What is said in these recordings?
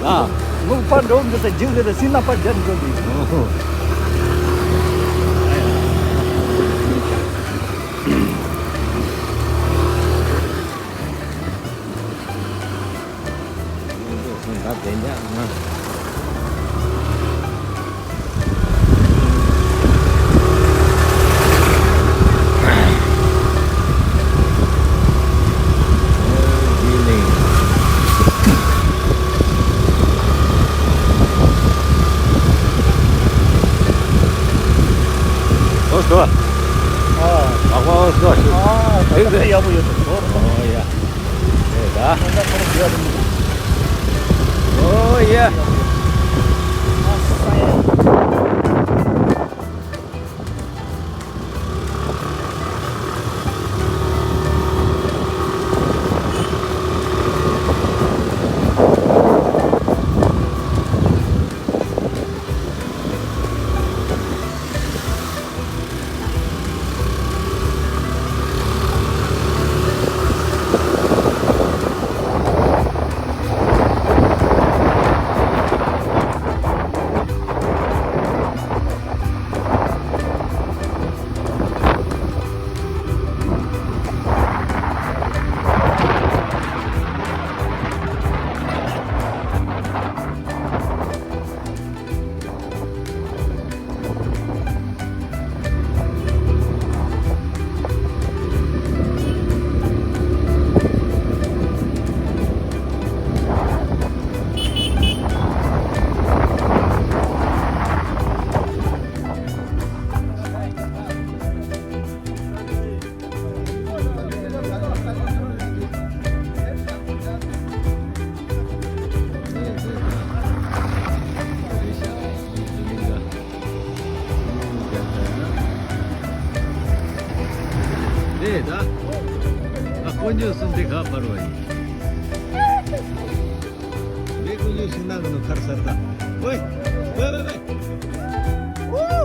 Ah. Mungpan dong kita juga di sini apa jadi jadi. Oh. Nggak banyak, nah. 좋아. 아빠 좋아. Tapi ya bu ya. 야. 자. Kalau dia ada. 야. dah. Aku je suntik apa baru ini. Dia kunjung senang nak kersar dah. Woi, woi. Woi.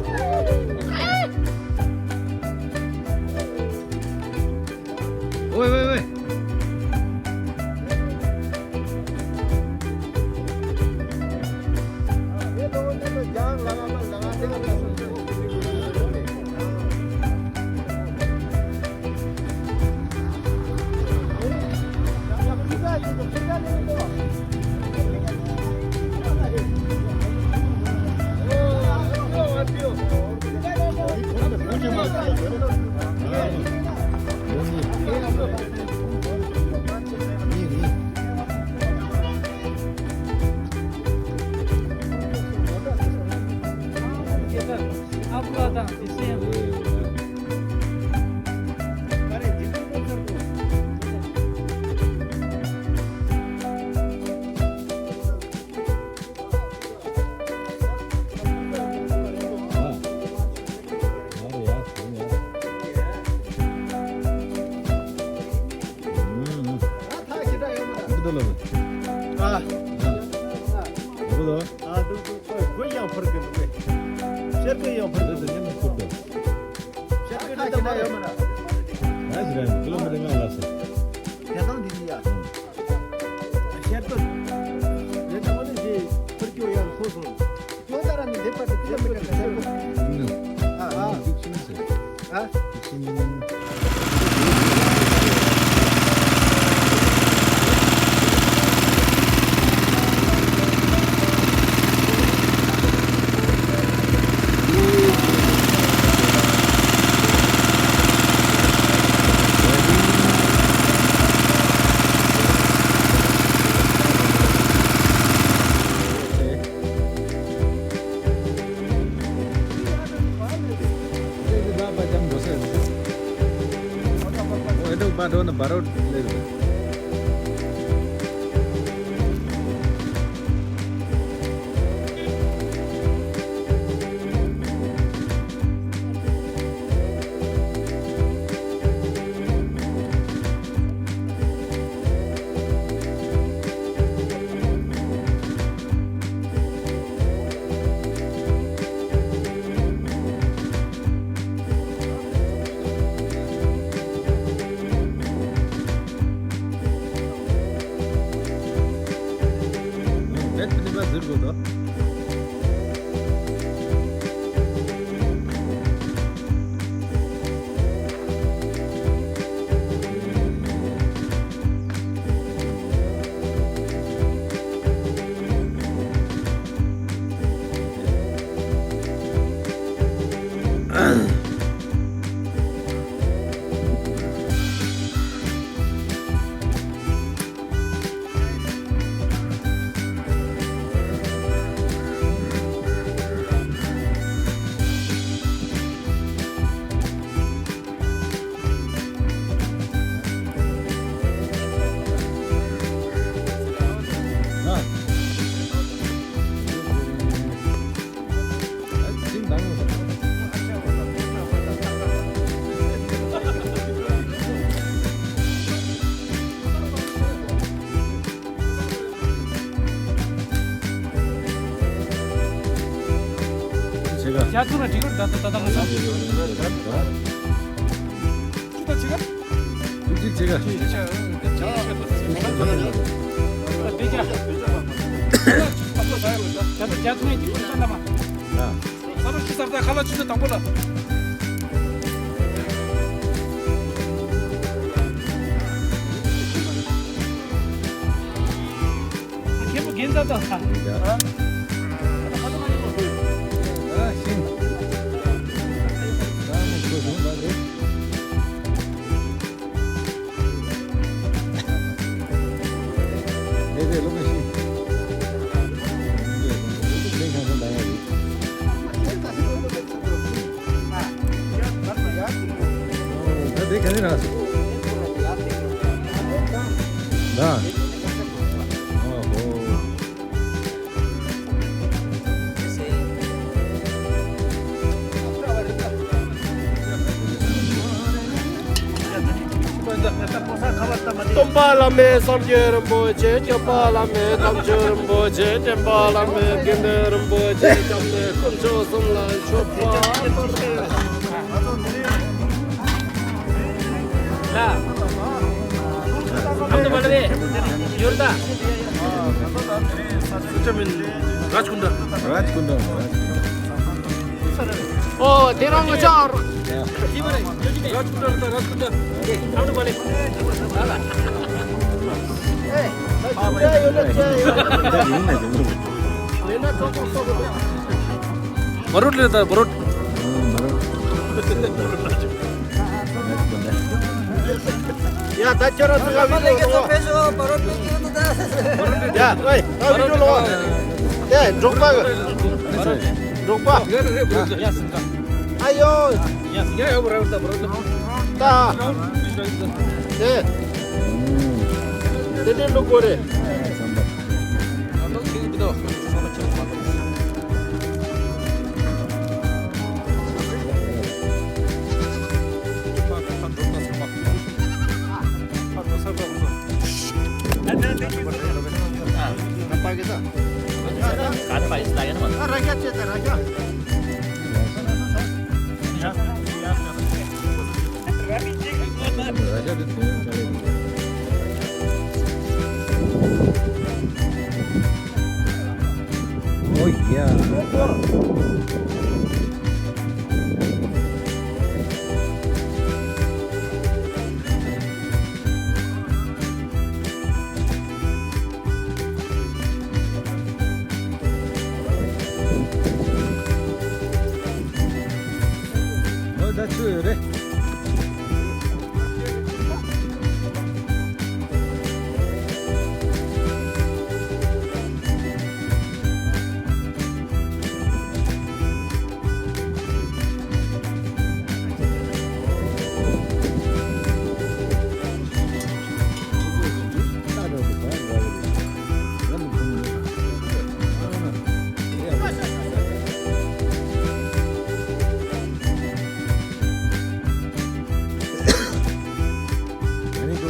Betul loh. Betul. Gue yang pergi tu. Siapa yang pergi? Betul ni betul. Siapa yang kita bayar mana? Nah, sudah. Belum mendengar langsung. Datang di dia. Siapa? Dia tahu ni dia pergi yang khusus. Kau dah ni dia pergi kilometer siapa? Diksin sih. Diksin. Baru 누가 들고도. 제가 야투나 지금 다다다다다. 수다 지금? 솔직히 제가 되자. 야투나 지금 잠깐만. 야 서로 기사다 갈라주자 당보라. 개부 괜찮다. 야. Nah. Oh. Tombalame samjerum boje, jabalame kamjerum boje, jambalame genderum boje, jamne kunjo sumlan choppa. 자, 아무도 말래. 요르다. Rajkunda. Rajkunda. Oh, terang jar. 이번에 요즘에 라스군다. 아무도 말래. Barut leta, barut. Ya, tachara tuh Ya, oi, video lo. Ya, jokpa. Jokpa. Ayo. 야, 버렸다. Ta. 네. Ini lu gore. Oh iya. Oh, dah cuy deh.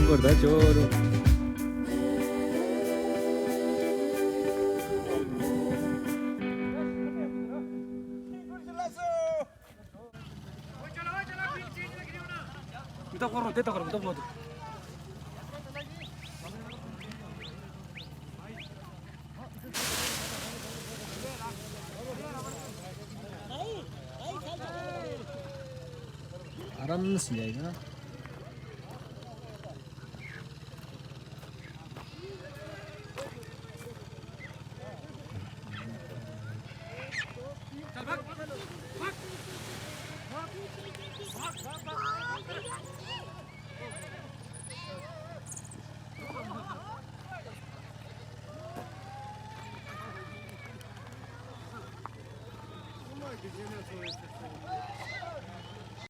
Gorda choro. 이따 걸어, 이따 걸어. आराम से जाएगा. Güzel